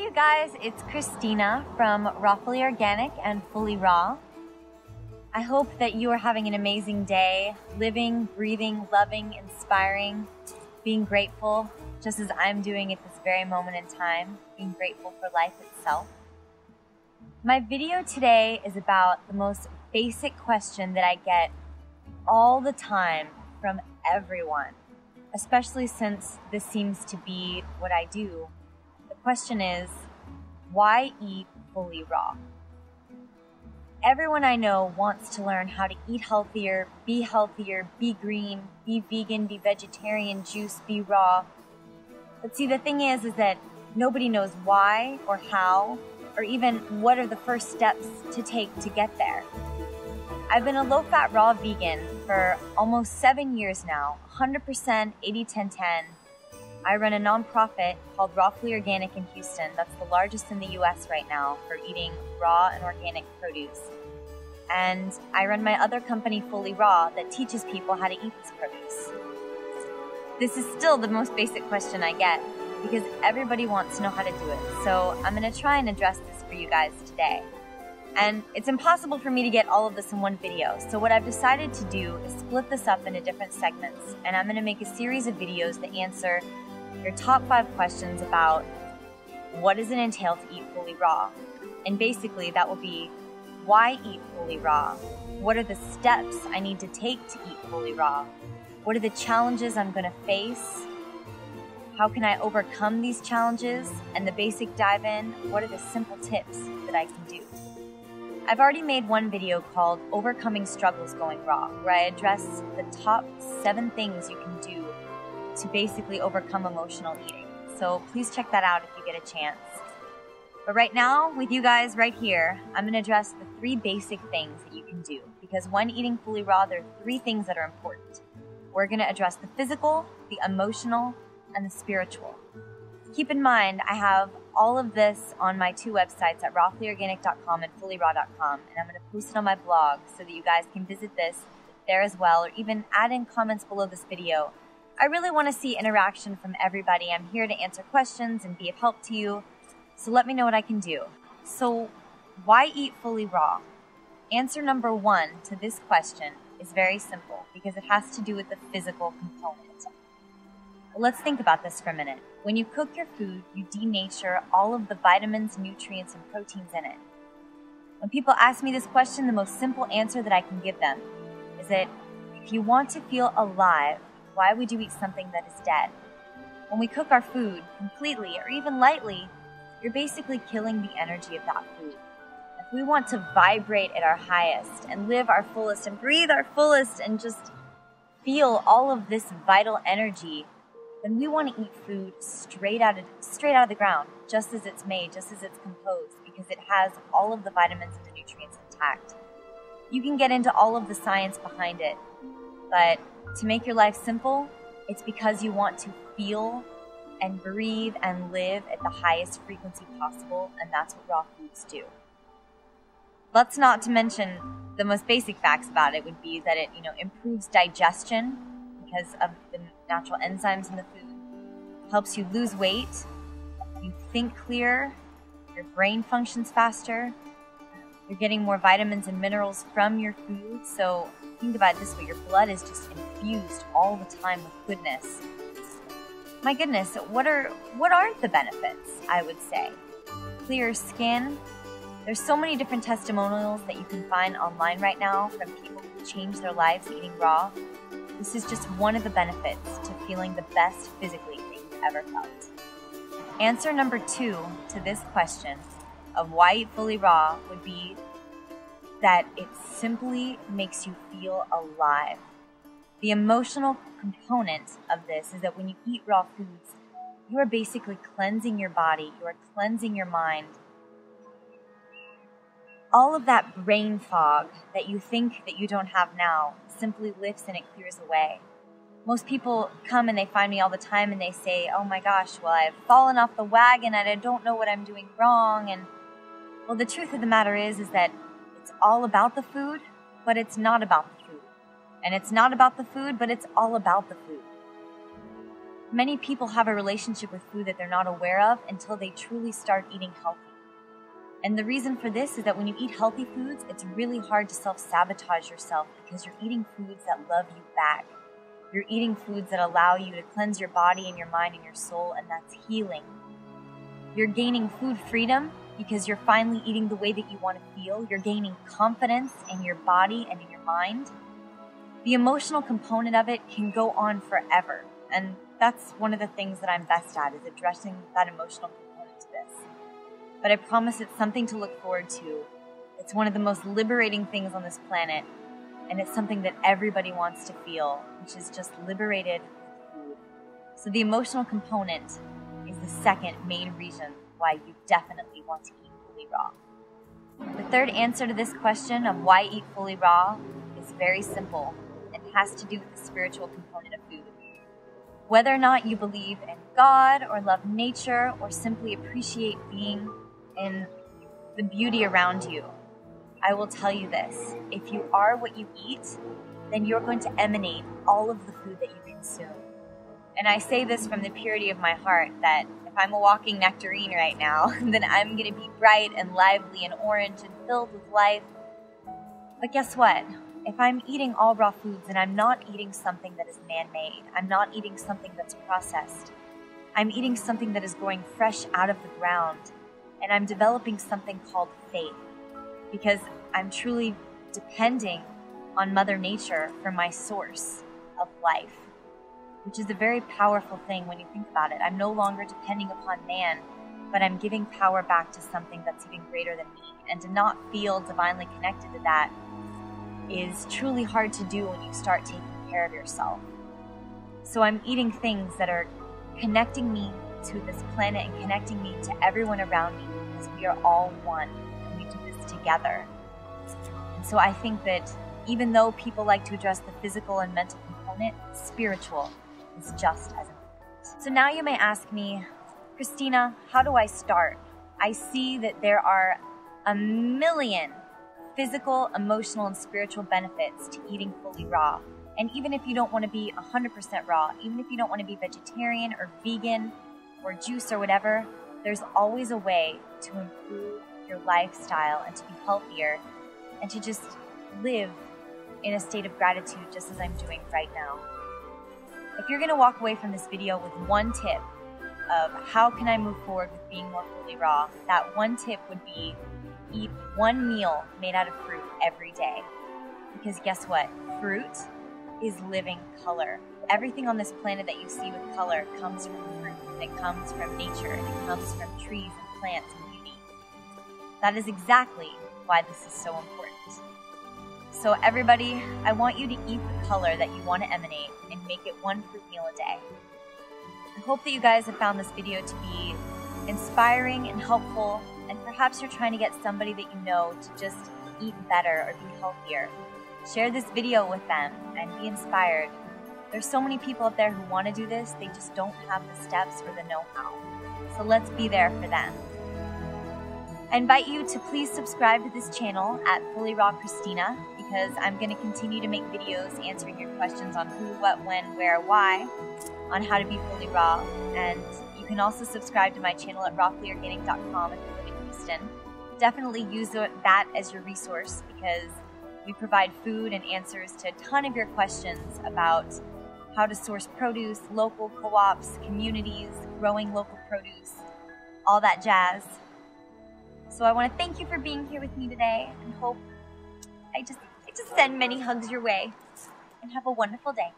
Hi you guys, it's Christina from Fully Organic and FullyRaw. I hope that you are having an amazing day, living, breathing, loving, inspiring, being grateful, just as I'm doing at this very moment in time, being grateful for life itself. My video today is about the most basic question that I get all the time from everyone, especially since this seems to be what I do. The question is, why eat fully raw? Everyone I know wants to learn how to eat healthier, be green, be vegan, be vegetarian, juice, be raw. But see, the thing is that nobody knows why or how, or even what are the first steps to take to get there. I've been a low-fat raw vegan for almost 7 years now, 100% 80-10-10. I run a nonprofit called Fully Organic in Houston. That's the largest in the US right now for eating raw and organic produce. And I run my other company, FullyRaw, that teaches people how to eat this produce. This is still the most basic question I get because everybody wants to know how to do it. So I'm going to try and address this for you guys today. And it's impossible for me to get all of this in one video. So what I've decided to do is split this up into different segments. And I'm going to make a series of videos that answer your top 5 questions about what does it entail to eat fully raw. And basically that will be, why eat fully raw? What are the steps I need to take to eat fully raw? What are the challenges I'm going to face? How can I overcome these challenges? And the basic dive in, what are the simple tips that I can do? I've already made one video called Overcoming Struggles Going Raw, where I address the top 7 things you can do to basically overcome emotional eating. So please check that out if you get a chance. But right now, with you guys right here, I'm going to address the 3 basic things that you can do. Because when eating fully raw, there are 3 things that are important. We're going to address the physical, the emotional, and the spiritual. Keep in mind, I have all of this on my 2 websites at rawfullyorganic.com and fullyraw.com, and I'm going to post it on my blog so that you guys can visit this there as well, or even add in comments below this video. I really want to see interaction from everybody. I'm here to answer questions and be of help to you, so let me know what I can do. So, why eat fully raw? Answer number 1 to this question is very simple, because it has to do with the physical component. Let's think about this for a minute. When you cook your food, you denature all of the vitamins, nutrients, and proteins in it. When people ask me this question, the most simple answer that I can give them is that if you want to feel alive, why would you eat something that is dead? When we cook our food completely or even lightly, you're basically killing the energy of that food. If we want to vibrate at our highest and live our fullest and breathe our fullest and just feel all of this vital energy, then we want to eat food straight out of the ground, just as it's made, just as it's composed, because it has all of the vitamins and the nutrients intact. You can get into all of the science behind it, but to make your life simple, it's because you want to feel and breathe and live at the highest frequency possible, and that's what raw foods do. Let's not to mention the most basic facts about it would be that it, improves digestion because of the natural enzymes in the food, helps you lose weight, you think clearer, your brain functions faster, you're getting more vitamins and minerals from your food. So think about it this way, your blood is just infused all the time with goodness. My goodness, what aren't the benefits, I would say? Clearer skin. There's so many different testimonials that you can find online right now from people who changed their lives eating raw. This is just one of the benefits to feeling the best physically that you've ever felt. Answer number 2 to this question of why eat fully raw would be that it simply makes you feel alive. The emotional component of this is that when you eat raw foods, you are basically cleansing your body, you are cleansing your mind. All of that brain fog that you think that you don't have now simply lifts and it clears away. Most people come and they find me all the time and they say, oh my gosh, well, I've fallen off the wagon and I don't know what I'm doing wrong. And well, the truth of the matter is that it's all about the food, but it's not about the food. And it's not about the food, but it's all about the food. Many people have a relationship with food that they're not aware of until they truly start eating healthy. And the reason for this is that when you eat healthy foods, it's really hard to self-sabotage yourself because you're eating foods that love you back. You're eating foods that allow you to cleanse your body and your mind and your soul, and that's healing. You're gaining food freedom because you're finally eating the way that you want to feel. You're gaining confidence in your body and in your mind. The emotional component of it can go on forever, and that's one of the things that I'm best at, is addressing that emotional component to this. But I promise it's something to look forward to. It's one of the most liberating things on this planet, and it's something that everybody wants to feel, which is just liberated with food. So the emotional component is the second main reason why you definitely want to eat fully raw. The third answer to this question of why eat fully raw is very simple and has to do with the spiritual component of food. Whether or not you believe in God or love nature or simply appreciate being in the beauty around you, I will tell you this: if you are what you eat, then you're going to emanate all of the food that you consume. And I say this from the purity of my heart, that if I'm a walking nectarine right now, then I'm going to be bright and lively and orange and filled with life. But guess what? If I'm eating all raw foods, then I'm not eating something that is man-made. I'm not eating something that's processed. I'm eating something that is growing fresh out of the ground. And I'm developing something called faith, because I'm truly depending on Mother Nature for my source of life, which is a very powerful thing when you think about it. I'm no longer depending upon man, but I'm giving power back to something that's even greater than me. And to not feel divinely connected to that is truly hard to do when you start taking care of yourself. So I'm eating things that are connecting me to this planet and connecting me to everyone around me, because we are all one and we do this together. And so I think that even though people like to address the physical and mental component, spiritual is just as important. So now you may ask me, Kristina, how do I start? I see that there are a million physical, emotional, and spiritual benefits to eating fully raw. And even if you don't want to be 100% raw, even if you don't want to be vegetarian or vegan or juice or whatever, there's always a way to improve your lifestyle and to be healthier and to just live in a state of gratitude, just as I'm doing right now. If you're going to walk away from this video with one tip of how can I move forward with being more fully raw, that one tip would be eat one meal made out of fruit every day. Because guess what? Fruit is living color. Everything on this planet that you see with color comes from fruit, and it comes from nature, and it comes from trees and plants and beauty. That is exactly why this is so important. So everybody, I want you to eat the color that you want to emanate and make it one fruit meal a day. I hope that you guys have found this video to be inspiring and helpful, and perhaps you're trying to get somebody that you know to just eat better or be healthier. Share this video with them and be inspired. There's so many people out there who want to do this, they just don't have the steps or the know-how. So let's be there for them. I invite you to please subscribe to this channel at FullyRawKristina, because I'm going to continue to make videos answering your questions on who, what, when, where, why, on how to be fully raw. And you can also subscribe to my channel at rawfullyorganic.com if you live in Houston. Definitely use that as your resource, because we provide food and answers to a ton of your questions about how to source produce, local co-ops, communities, growing local produce, all that jazz. So I want to thank you for being here with me today, and hope I just send many hugs your way, and have a wonderful day.